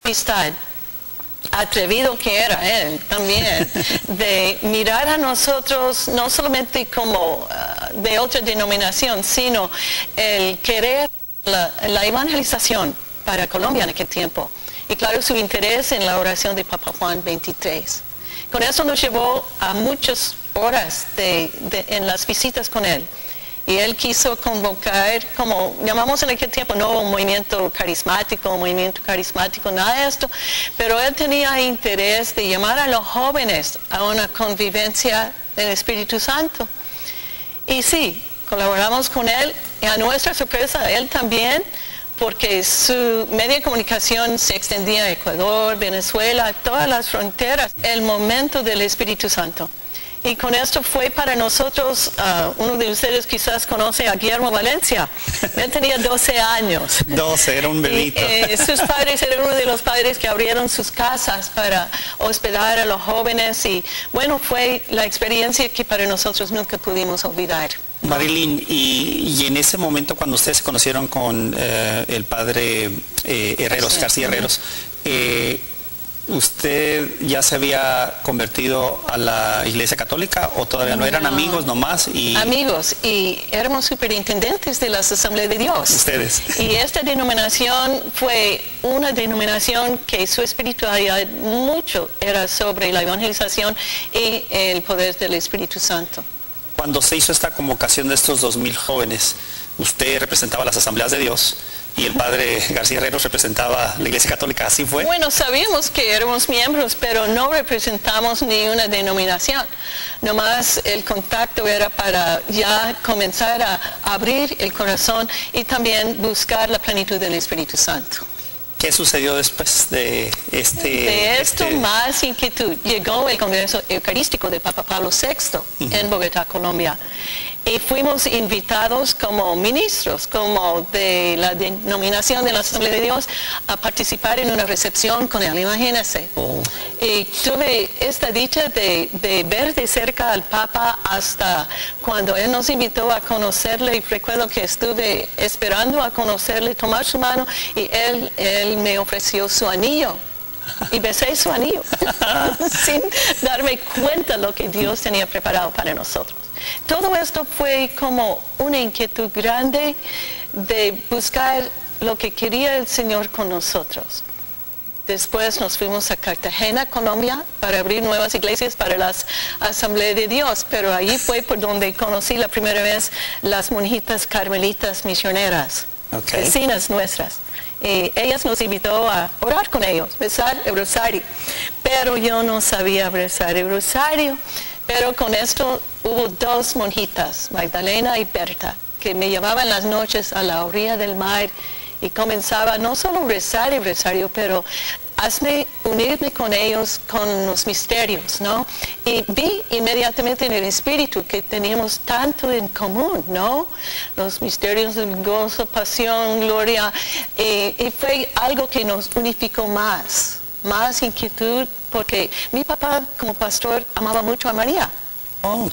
amistad, atrevido que era él también, de mirar a nosotros no solamente como de otra denominación, sino el querer la evangelización para Colombia en aquel tiempo. Y claro, su interés en la oración de Papa Juan XXIII. Con eso nos llevó a muchas horas en las visitas con él. Y él quiso convocar, como llamamos en aquel tiempo, no un movimiento carismático, nada de esto, pero él tenía interés de llamar a los jóvenes a una convivencia del Espíritu Santo. Y sí, colaboramos con él, y a nuestra sorpresa, él también, porque su medio de comunicación se extendía a Ecuador, Venezuela, todas las fronteras, el momento del Espíritu Santo. Y con esto fue para nosotros, uno de ustedes quizás conoce a Guillermo Valencia. Él tenía 12 años. 12, era un bebito. Sus padres eran uno de los padres que abrieron sus casas para hospedar a los jóvenes. Y bueno, fue la experiencia que para nosotros nunca pudimos olvidar. Marilyn, y en ese momento cuando ustedes se conocieron con el padre Herreros, García Herreros, ¿usted ya se había convertido a la Iglesia Católica o todavía no? ¿Eran amigos nomás? Amigos, y éramos superintendentes de las Asambleas de Dios. Ustedes. Y esta denominación fue una denominación que su espiritualidad mucho era sobre la evangelización y el poder del Espíritu Santo. Cuando se hizo esta convocación de estos 2000 jóvenes, usted representaba las Asambleas de Dios y el padre García Herreros representaba la Iglesia Católica, ¿así fue? Bueno, sabíamos que éramos miembros, pero no representamos ni una denominación. Nomás el contacto era para ya comenzar a abrir el corazón y también buscar la plenitud del Espíritu Santo. ¿Qué sucedió después de más inquietud? Llegó el Congreso Eucarístico de Papa Pablo VI en Bogotá, Colombia. Y fuimos invitados como ministros, como de la denominación de la Asamblea de Dios, a participar en una recepción con él, imagínense. Y tuve esta dicha de ver de cerca al Papa hasta cuando él nos invitó a conocerle, y recuerdo que estuve esperando a conocerle, tomar su mano, y él me ofreció su anillo. Y besé su anillo, sin darme cuenta de lo que Dios tenía preparado para nosotros. Todo esto fue como una inquietud grande de buscar lo que quería el Señor con nosotros. Después nos fuimos a Cartagena, Colombia, para abrir nuevas iglesias para las Asambleas de Dios, pero allí fue por donde conocí la primera vez las monjitas carmelitas misioneras, vecinas nuestras. Ellas nos invitó a orar con ellos, rezar el rosario, pero yo no sabía rezar el rosario. Pero con esto hubo dos monjitas, Magdalena y Berta, que me llevaban las noches a la orilla del mar y comenzaba no solo a rezar el rosario, pero hazme unirme con ellos con los misterios, ¿no? Y vi inmediatamente en el espíritu que teníamos tanto en común, ¿no? Los misterios del gozo, pasión, gloria, y fue algo que nos unificó más inquietud, porque mi papá como pastor amaba mucho a María.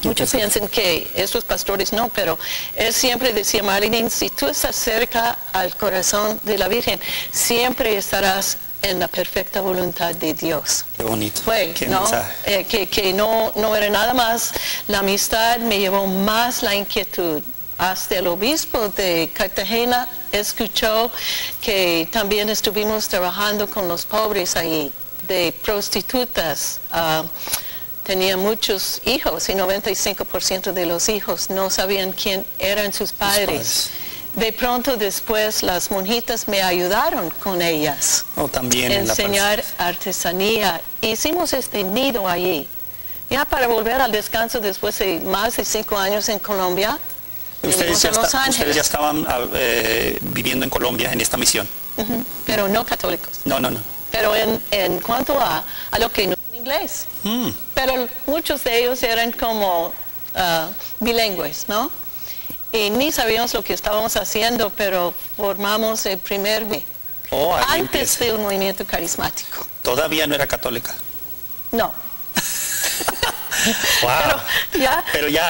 Muchos piensan que esos pastores no, pero él siempre decía, Marilyn, si tú estás cerca al corazón de la Virgen, siempre estarás en la perfecta voluntad de Dios. Qué bonito. Fue, qué ¿no? Que no era nada más la amistad, me llevó más la inquietud. Hasta el obispo de Cartagena escuchó que también estuvimos trabajando con los pobres ahí, de prostitutas. Tenía muchos hijos y 95% de los hijos no sabían quién eran sus padres. De pronto después las monjitas me ayudaron con ellas. También enseñar artesanía. Hicimos este nido allí. Ya para volver al descanso después de más de 5 años en Colombia. Ustedes ya estaban viviendo en Colombia en esta misión. Pero no católicos. No. Pero en cuanto a lo que no en inglés. Pero muchos de ellos eran como bilingües, ¿no? Y ni sabíamos lo que estábamos haciendo, pero formamos el primer antes de un movimiento carismático. ¿Todavía no era católica? No. Wow. Pero ya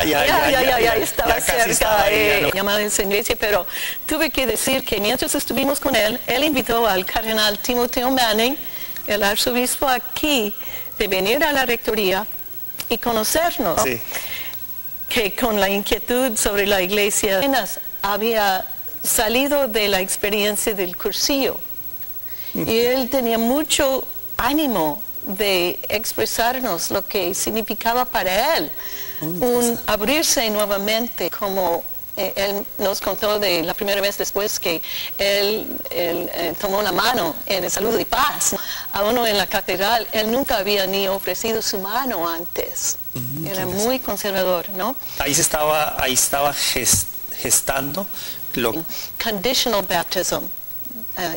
estaba cerca, llamada en su iglesia, pero tuve que decir que mientras estuvimos con él invitó al cardenal Timoteo Manning el arzobispo aquí, de venir a la rectoría y conocernos. Sí. Que con la inquietud sobre la iglesia apenas había salido de la experiencia del cursillo. Y él tenía mucho ánimo de expresarnos lo que significaba para él un abrirse nuevamente, como él nos contó de la primera vez después que él tomó la mano en el saludo de paz a uno en la catedral. Él nunca había ni ofrecido su mano antes. Era muy conservador, ¿no? Ahí estaba gestando lo conditional baptism.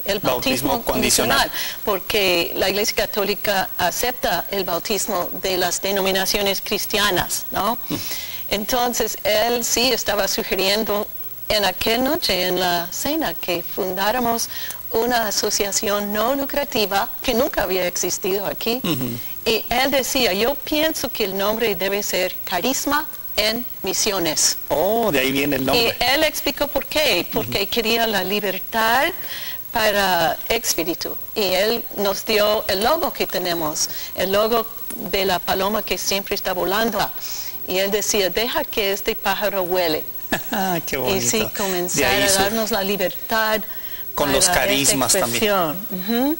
El bautismo condicional, porque la Iglesia Católica acepta el bautismo de las denominaciones cristianas, ¿no? Entonces, él sí estaba sugiriendo en aquella noche, en la cena, que fundáramos una asociación no lucrativa que nunca había existido aquí. Y él decía, yo pienso que el nombre debe ser Carisma en Misiones. Oh, de ahí viene el nombre. Y él explicó por qué, porque quería la libertad para espíritu, y él nos dio el logo que tenemos, el logo de la paloma que siempre está volando, y él decía, deja que este pájaro vuele. Qué bonito. Y sí, comenzar a darnos la libertad con los carismas también.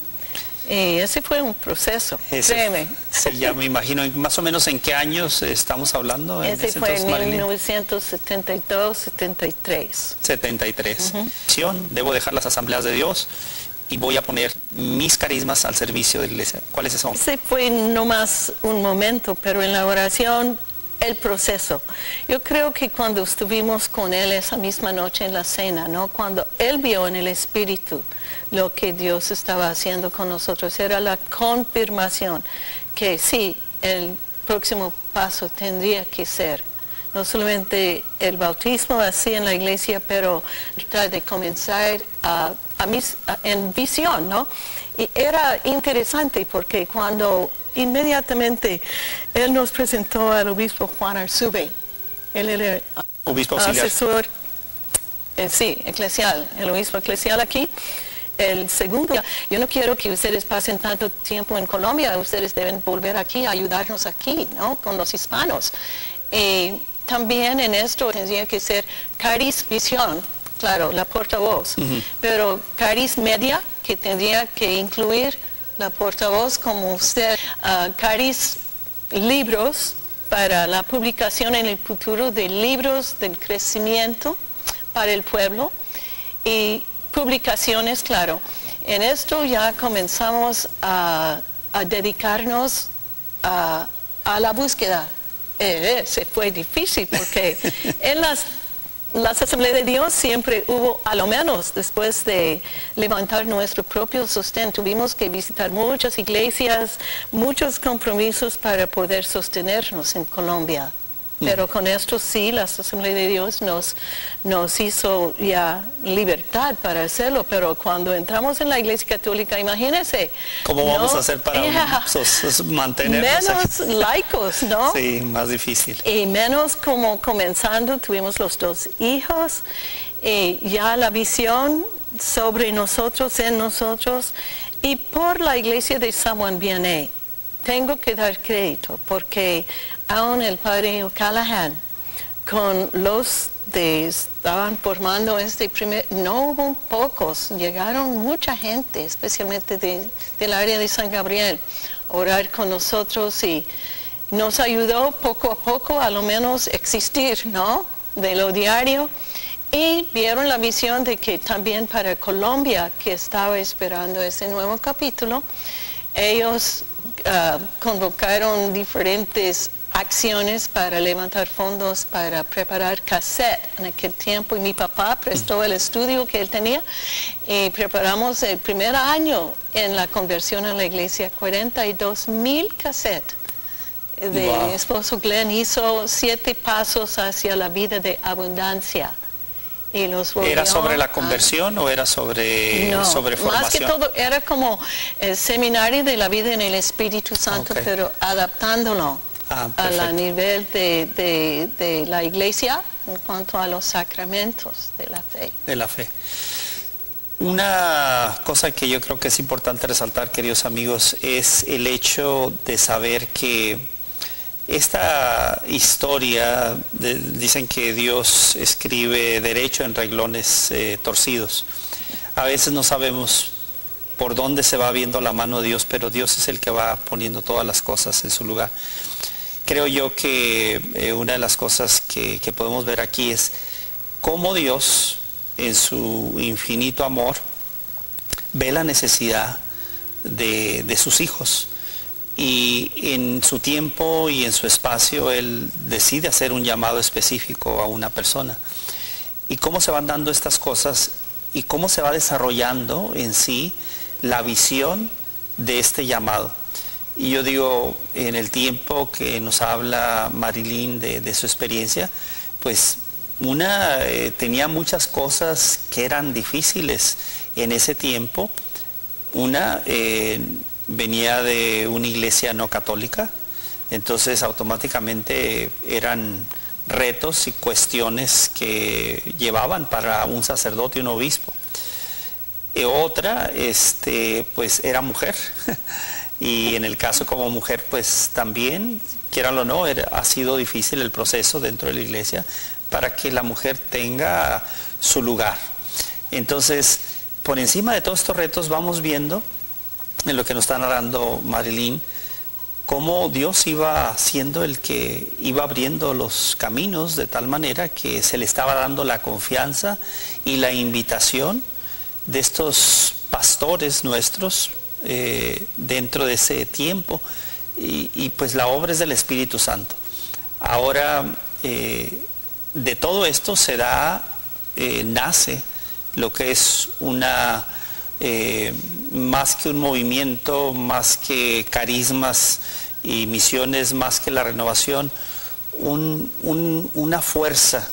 Y ese fue un proceso, créeme. Sí, ya me imagino. ¿Más o menos en qué años estamos hablando? Ese fue en 1972, 73. 73. Debo dejar las asambleas de Dios y voy a poner mis carismas al servicio de la iglesia. ¿Cuáles son? Ese fue no más un momento, pero en la oración, el proceso. Yo creo que cuando estuvimos con él esa misma noche en la cena, ¿no? Cuando él vio en el Espíritu lo que Dios estaba haciendo con nosotros, era la confirmación que sí, el próximo paso tendría que ser no solamente el bautismo así en la iglesia, pero de comenzar en visión, ¿no? Y era interesante porque cuando inmediatamente él nos presentó al obispo Juan Arzube, él era obispo asesor, eclesial, el obispo eclesial aquí. El segundo, yo no quiero que ustedes pasen tanto tiempo en Colombia, ustedes deben volver aquí, a ayudarnos aquí, ¿no? Con los hispanos. También en esto tendría que ser Caris Visión, claro, la portavoz, pero Caris Media, que tendría que incluir la portavoz como usted, Caris Libros, para la publicación en el futuro de libros del crecimiento para el pueblo, y publicaciones, claro. En esto ya comenzamos a dedicarnos a la búsqueda. Se fue difícil porque en las asambleas de Dios siempre hubo, a lo menos después de levantar nuestro propio sostén, tuvimos que visitar muchas iglesias, muchos compromisos para poder sostenernos en Colombia. Pero con esto sí, la Asamblea de Dios nos hizo ya libertad para hacerlo. Pero cuando entramos en la Iglesia Católica, imagínense. ¿Cómo vamos a hacer para mantenernos menos aquí? Laicos, ¿no? Sí, más difícil. Y menos como comenzando, tuvimos los 2 hijos, y ya la visión sobre nosotros, en nosotros, y por la Iglesia de San Juan Vianney. Tengo que dar crédito porque aún el padre O'Callaghan, con los que estaban formando no hubo pocos, llegaron mucha gente, especialmente del área de San Gabriel, a orar con nosotros, y nos ayudó poco a poco a lo menos existir, ¿no? De lo diario. Y vieron la visión de que también para Colombia, que estaba esperando ese nuevo capítulo, ellos convocaron diferentes acciones para levantar fondos para preparar cassette en aquel tiempo, y mi papá prestó el estudio que él tenía y preparamos el primer año en la conversión a la iglesia 42,000 cassettes. Mi esposo Glenn hizo 7 pasos hacia la vida de abundancia. Y los ¿Era sobre la conversión o era sobre formación? Más que todo era como el seminario de la vida en el Espíritu Santo, pero adaptándolo al nivel de la iglesia en cuanto a los sacramentos de la fe. De la fe. Una cosa que yo creo que es importante resaltar, queridos amigos, es el hecho de saber que esta historia, dicen que Dios escribe derecho en renglones torcidos. A veces no sabemos por dónde se va viendo la mano de Dios, pero Dios es el que va poniendo todas las cosas en su lugar. Creo yo que una de las cosas que podemos ver aquí es cómo Dios, en su infinito amor, ve la necesidad de sus hijos. Y en su tiempo y en su espacio, Él decide hacer un llamado específico a una persona. Y cómo se van dando estas cosas y cómo se va desarrollando en sí la visión de este llamado. Y yo digo, en el tiempo que nos habla Marilyn de su experiencia, pues tenía muchas cosas que eran difíciles en ese tiempo. Venía de una iglesia no católica, entonces automáticamente eran retos y cuestiones que llevaban para un sacerdote y un obispo. Otra, pues era mujer, y en el caso como mujer, pues también, quieran o no, ha sido difícil el proceso dentro de la iglesia para que la mujer tenga su lugar. Entonces, por encima de todos estos retos vamos viendo, en lo que nos está narrando Marilyn, cómo Dios iba siendo el que iba abriendo los caminos de tal manera que se le estaba dando la confianza y la invitación de estos pastores nuestros dentro de ese tiempo, y pues la obra es del Espíritu Santo. Ahora, de todo esto nace lo que es más que un movimiento, más que carismas y misiones, más que la renovación, una fuerza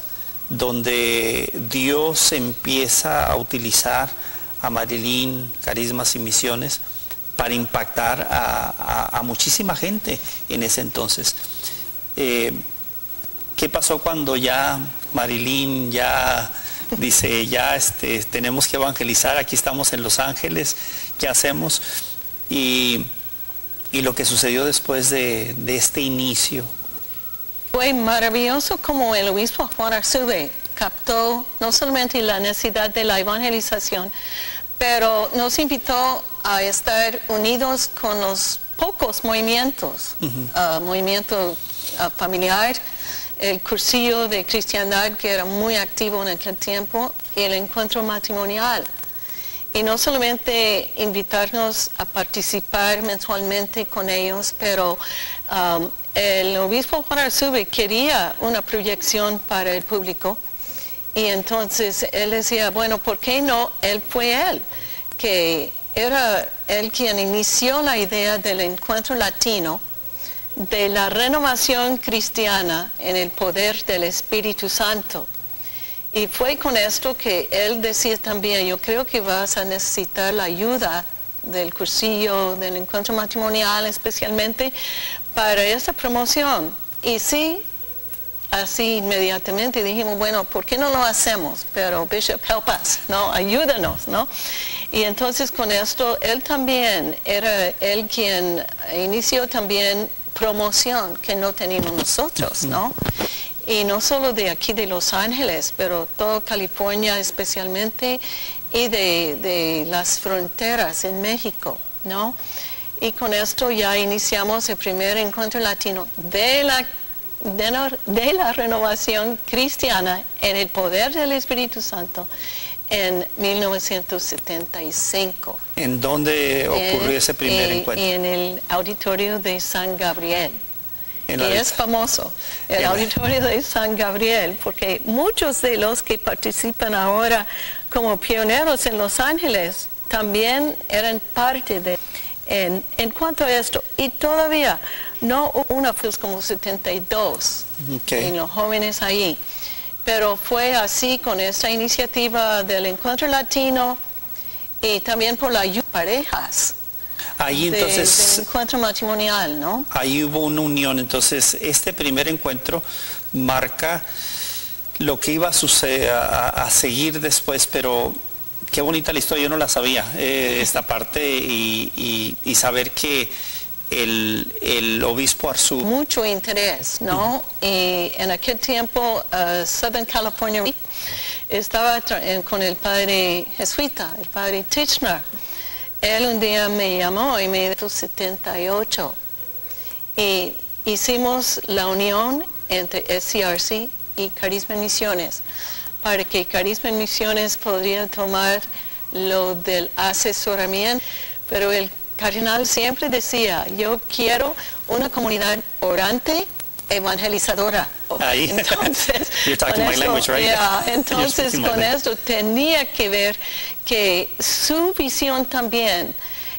donde Dios empieza a utilizar a Marilyn, carismas y misiones, para impactar a muchísima gente en ese entonces. ¿Qué pasó cuando ya Marilyn dice, tenemos que evangelizar, aquí estamos en Los Ángeles, ¿qué hacemos? Y lo que sucedió después de este inicio. Fue maravilloso como el obispo Juan Arzube captó no solamente la necesidad de la evangelización, pero nos invitó a estar unidos con los pocos movimientos, movimiento familiar, el cursillo de cristiandad que era muy activo en aquel tiempo, y el encuentro matrimonial. Y no solamente invitarnos a participar mensualmente con ellos, pero el obispo Juan Arzube quería una proyección para el público, y entonces él decía, bueno, ¿por qué no? Él fue que era él quien inició la idea del encuentro latino, de la renovación cristiana en el poder del Espíritu Santo. Y fue con esto que él decía también, yo creo que vas a necesitar la ayuda del cursillo, del encuentro matrimonial especialmente, para esta promoción. Y sí, así inmediatamente dijimos, bueno, ¿por qué no lo hacemos? Pero Bishop, help us, ¿no? Ayúdanos, ¿no? Y entonces con esto, él también era él quien inició también promoción que no teníamos nosotros, ¿no? Y no solo de aquí de Los Ángeles, pero toda California especialmente, y de las fronteras en México, ¿no? Y con esto ya iniciamos el primer encuentro latino de la renovación cristiana en el poder del Espíritu Santo en 1975. ¿En dónde ocurrió ese primer encuentro? En el auditorio de San Gabriel. Y es famoso, el auditorio de San Gabriel, porque muchos de los que participan ahora como pioneros en Los Ángeles también eran parte de... En cuanto a esto, y todavía no una fue como 72 en los jóvenes ahí, pero fue así con esta iniciativa del encuentro latino y también por la ayuda de parejas. Ahí entonces, del encuentro matrimonial, ¿no? Ahí hubo una unión. Entonces este primer encuentro marca lo que iba a suceder, a seguir después, pero Qué bonita la historia, yo no la sabía, esta parte, y saber que el obispo Arzu... Mucho interés, ¿no? Y en aquel tiempo, Southern California estaba con el padre jesuita, el padre Tichenor. Él un día me llamó y me dijo 78. Y hicimos la unión entre SCRC y Carisma en Misiones, para que Carisma en Misiones podría tomar lo del asesoramiento, pero el cardenal siempre decía, yo quiero una comunidad orante, evangelizadora. Ahí. Entonces, You're talking my language, right? Entonces con esto tenía que ver que su visión también.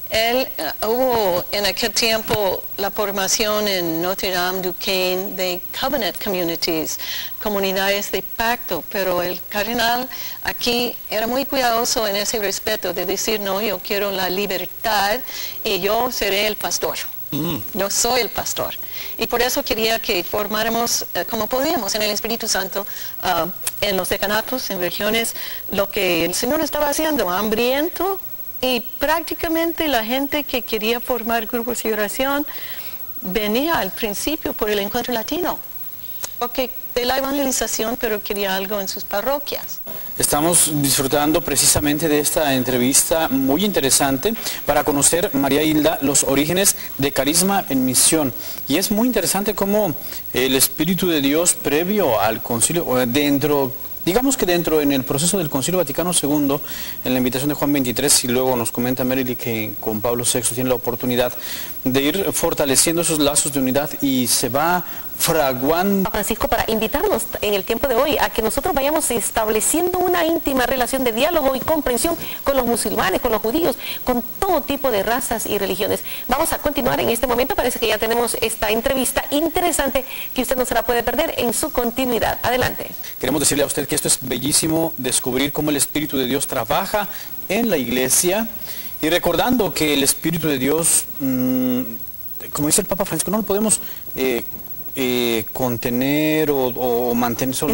Él hubo en aquel tiempo la formación en Notre Dame du Cane de Covenant Communities, comunidades de pacto, pero el cardenal aquí era muy cuidadoso en ese respeto de decir, no, yo quiero la libertad y yo seré el pastor. Yo soy el pastor. Y por eso quería que formáramos, como podíamos, en el Espíritu Santo, en los decanatos, en regiones, lo que el Señor estaba haciendo, hambriento. Y prácticamente la gente que quería formar grupos de oración venía al principio por el encuentro latino, porque de la evangelización, pero quería algo en sus parroquias. Estamos disfrutando precisamente de esta entrevista muy interesante para conocer, María Hilda, los orígenes de Carisma en Misión. Y es muy interesante cómo el Espíritu de Dios previo al concilio, digamos que dentro en el proceso del Concilio Vaticano II, en la invitación de Juan 23, y luego nos comenta Merily que con Pablo VI tiene la oportunidad de ir fortaleciendo esos lazos de unidad y se va fraguando. Francisco, para invitarnos en el tiempo de hoy a que nosotros vayamos estableciendo una íntima relación de diálogo y comprensión con los musulmanes, con los judíos, con todo tipo de razas y religiones. Vamos a continuar en este momento, parece que ya tenemos esta entrevista interesante que usted no se la puede perder en su continuidad. Adelante. Queremos decirle a usted que esto es bellísimo, descubrir cómo el Espíritu de Dios trabaja en la iglesia y recordando que el Espíritu de Dios, como dice el Papa Francisco, no lo podemos contener o mantener solo.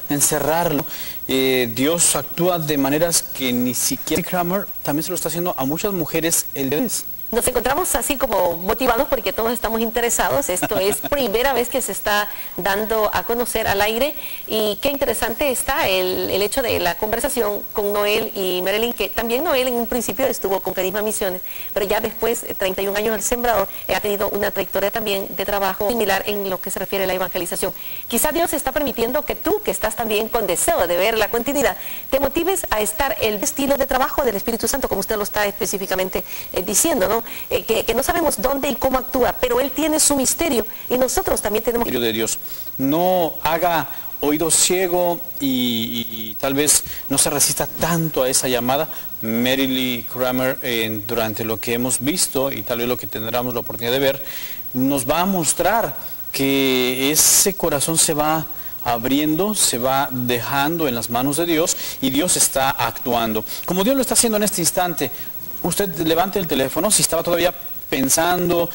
Encerrarlo. Dios actúa de maneras que ni siquiera Kramer también se lo está haciendo a muchas mujeres el día. Nos encontramos así como motivados porque todos estamos interesados. Esto es primera vez que se está dando a conocer al aire y qué interesante está el hecho de la conversación con Noel y Merily, que también Noel en un principio estuvo con Carisma Misiones, pero ya después, 31 años al Sembrador, ha tenido una trayectoria también de trabajo similar en lo que se refiere a la evangelización. Quizá Dios está permitiendo que tú, que estás también con deseo de ver la continuidad, te motives a estar el estilo de trabajo del Espíritu Santo, como usted lo está específicamente diciendo, ¿no? Que no sabemos dónde y cómo actúa, pero Él tiene su misterio y nosotros también tenemos... de Dios. No haga oído ciego y tal vez no se resista tanto a esa llamada. Merily Kramer, durante lo que hemos visto y tal vez lo que tendremos la oportunidad de ver, nos va a mostrar que ese corazón se va abriendo, se va dejando en las manos de Dios y Dios está actuando. Como Dios lo está haciendo en este instante, usted levante el teléfono, si estaba todavía pensando,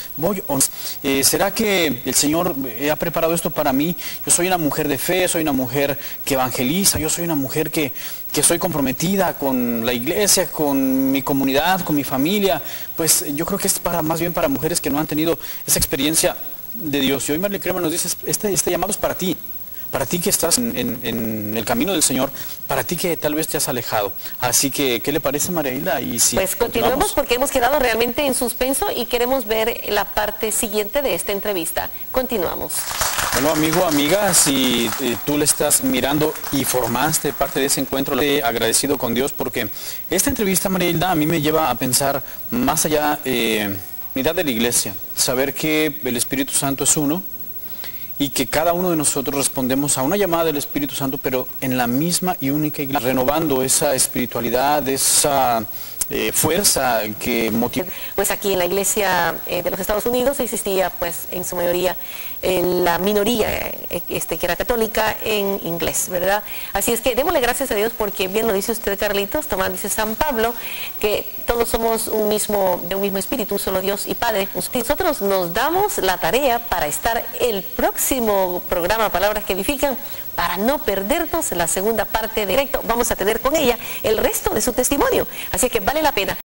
¿será que el Señor ha preparado esto para mí? Yo soy una mujer de fe, soy una mujer que evangeliza, yo soy una mujer que estoy comprometida con la iglesia, con mi comunidad, con mi familia. Pues yo creo que es más bien para mujeres que no han tenido esa experiencia de Dios. Y hoy Merily Kramer nos dice, este llamado es para ti. Para ti que estás en el camino del Señor, para ti que tal vez te has alejado. Así que, ¿qué le parece, María Hilda? Y si pues continuemos porque hemos quedado realmente en suspenso y queremos ver la parte siguiente de esta entrevista. Continuamos. Bueno, amigo, amiga, si tú le estás mirando y formaste parte de ese encuentro, le he agradecido con Dios porque esta entrevista, María Hilda, a mí me lleva a pensar más allá unidad de la iglesia, saber que el Espíritu Santo es uno, y que cada uno de nosotros respondemos a una llamada del Espíritu Santo, pero en la misma y única iglesia, renovando esa espiritualidad, esa fuerza que motiva. Pues aquí en la iglesia de los Estados Unidos existía pues en su mayoría la minoría que era católica en inglés, ¿verdad? Así es que démosle gracias a Dios porque bien lo dice usted, Carlitos, Tomás dice San Pablo, que todos somos de un mismo espíritu, un solo Dios y Padre. Nosotros nos damos la tarea para estar el próximo programa Palabras que Edifican para no perdernos la segunda parte de directo. Vamos a tener con ella el resto de su testimonio. Así que vale la pena.